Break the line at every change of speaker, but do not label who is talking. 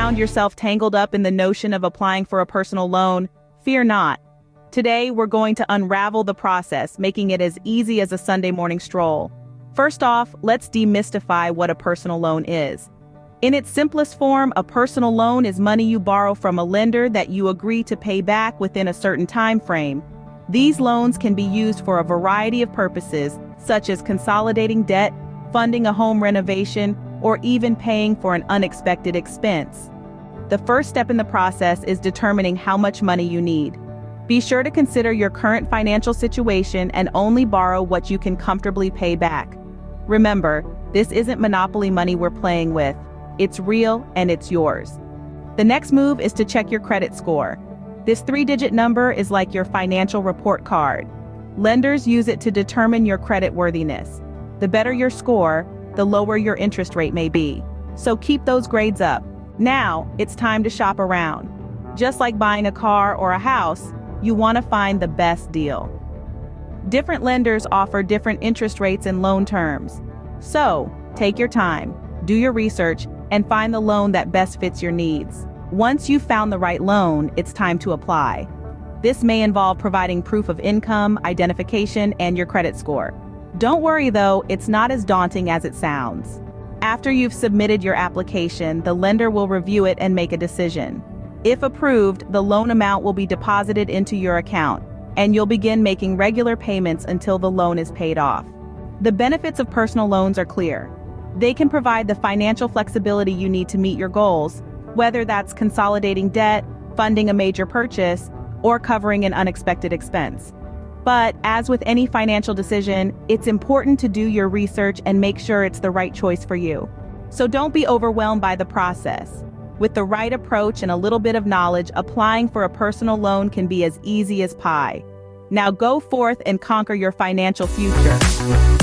found yourself tangled up in the notion of applying for a personal loan, fear not. Today, we're going to unravel the process, making it as easy as a Sunday morning stroll. First off, let's demystify what a personal loan is. In its simplest form, a personal loan is money you borrow from a lender that you agree to pay back within a certain time frame. These loans can be used for a variety of purposes, such as consolidating debt, funding a home renovation, or even paying for an unexpected expense. The first step in the process is determining how much money you need. Be sure to consider your current financial situation and only borrow what you can comfortably pay back. Remember, this isn't monopoly money we're playing with. It's real and it's yours. The next move is to check your credit score. This 3-digit number is like your financial report card. Lenders use it to determine your credit worthiness. The better your score, the lower your interest rate may be. So keep those grades up. Now, it's time to shop around. Just like buying a car or a house, you want to find the best deal. Different lenders offer different interest rates and loan terms. So, take your time, do your research, and find the loan that best fits your needs. Once you've found the right loan, it's time to apply. This may involve providing proof of income, identification, and your credit score. Don't worry though, it's not as daunting as it sounds. After you've submitted your application, the lender will review it and make a decision. If approved, the loan amount will be deposited into your account, and you'll begin making regular payments until the loan is paid off. The benefits of personal loans are clear. They can provide the financial flexibility you need to meet your goals, whether that's consolidating debt, funding a major purchase, or covering an unexpected expense. But as with any financial decision, it's important to do your research and make sure it's the right choice for you. So don't be overwhelmed by the process. With the right approach and a little bit of knowledge, applying for a personal loan can be as easy as pie. Now go forth and conquer your financial future.